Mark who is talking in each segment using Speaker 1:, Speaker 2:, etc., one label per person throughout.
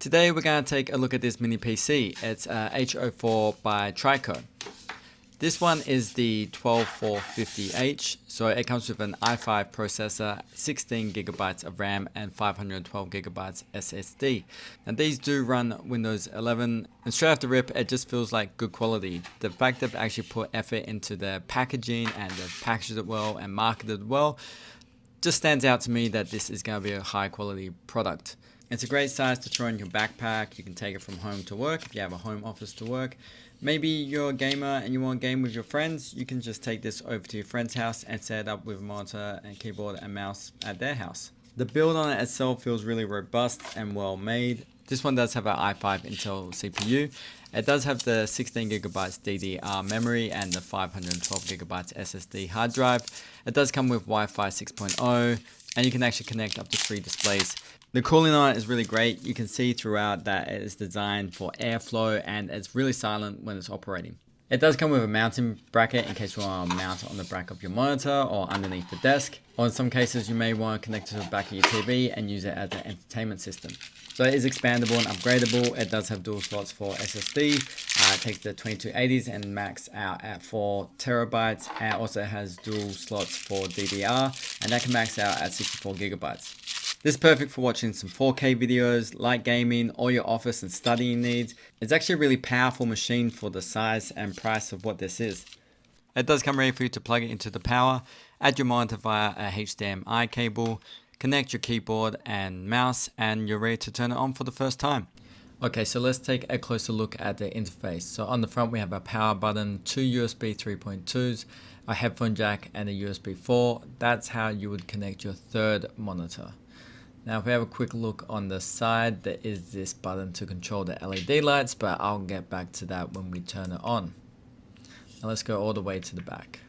Speaker 1: Today we're going to take a look at this mini PC. It's H04 by Trycoo. This one is the 12450H, so it comes with an i5 processor, 16GB of RAM and 512GB SSD. And these do run Windows 11, and straight off the rip it just feels like good quality. The fact they've actually put effort into their packaging and they've packaged it well and marketed it well just stands out to me that this is going to be a high quality product. It's a great size to throw in your backpack. You can take it from home to work if you have a home office to work. Maybe you're a gamer and you want to game with your friends. You can just take this over to your friend's house and set it up with a monitor and keyboard and mouse at their house. The build on it itself feels really robust and well made. This one does have an i5 Intel CPU. It does have the 16GB DDR memory and the 512GB SSD hard drive. It does come with Wi-Fi 6.0 and you can actually connect up to 3 displays. The cooling on it is really great. You can see throughout that it is designed for airflow and it's really silent when it's operating. It does come with a mounting bracket in case you want to mount it on the back of your monitor or underneath the desk. Or in some cases you may want to connect it to the back of your TV and use it as an entertainment system. So it is expandable and upgradable. It does have dual slots for SSD. It takes the 2280s and max out at 4 terabytes. And also has dual slots for DDR and that can max out at 64 gigabytes. This is perfect for watching some 4K videos, light gaming, or your office and studying needs. It's actually a really powerful machine for the size and price of what this is. It does come ready for you to plug it into the power, add your monitor via a HDMI cable, connect your keyboard and mouse, and you're ready to turn it on for the first time. Okay, so let's take a closer look at the interface. So on the front we have a power button, 2 USB 3.2s, a headphone jack, and a USB 4. That's how you would connect your third monitor. Now if we have a quick look on the side, there is this button to control the LED lights, but I'll get back to that when we turn it on. Now let's go all the way to the back.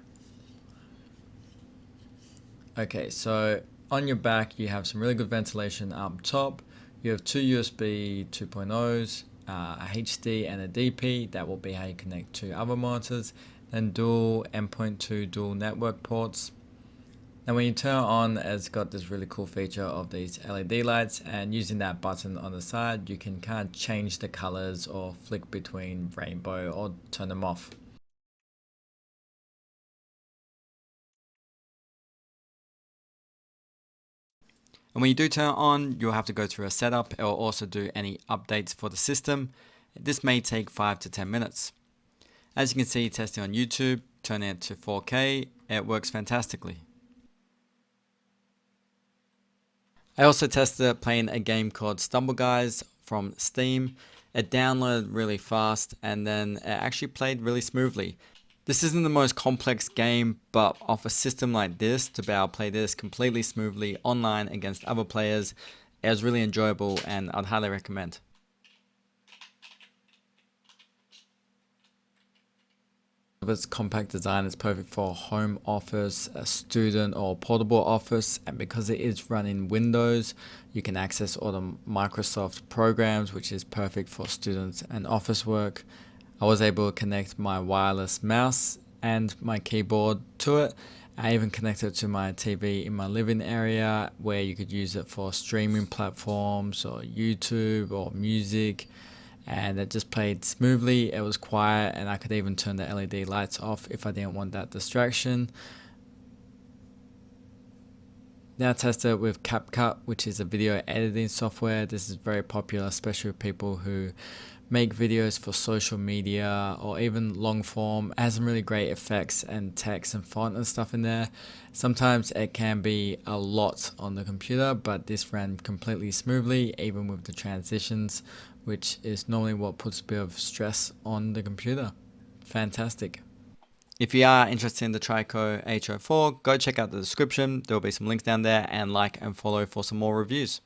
Speaker 1: Okay, so on your back you have some really good ventilation up top. You have 2 USB 2.0s, a HD and a DP. That will be how you connect to other monitors. Then dual M.2 dual network ports. Now when you turn it on, it's got this really cool feature of these LED lights, and using that button on the side you can kind of change the colors or flick between rainbow or turn them off. And when you do turn it on, you'll have to go through a setup. It will also do any updates for the system. This may take 5 to 10 minutes. As you can see, testing on YouTube, turning it to 4K, it works fantastically. I also tested it playing a game called Stumble Guys from Steam. It downloaded really fast and then it actually played really smoothly. This isn't the most complex game, but off a system like this, to be able to play this completely smoothly online against other players, it was really enjoyable and I'd highly recommend. Its compact design is perfect for a home office, a student or portable office, and because it is running Windows, you can access all the Microsoft programs, which is perfect for students and office work. I was able to connect my wireless mouse and my keyboard to it. I even connected it to my TV in my living area where you could use it for streaming platforms or YouTube or music. And it just played smoothly. It was quiet and I could even turn the LED lights off if I didn't want that distraction. Now tested it with CapCut, which is a video editing software. This is very popular, especially with people who make videos for social media or even long form. It has some really great effects and text and font and stuff in there. Sometimes it can be a lot on the computer, but this ran completely smoothly, even with the transitions, which is normally what puts a bit of stress on the computer. Fantastic. If you are interested in the Trycoo HO4, go check out the description. There will be some links down there, and like and follow for some more reviews.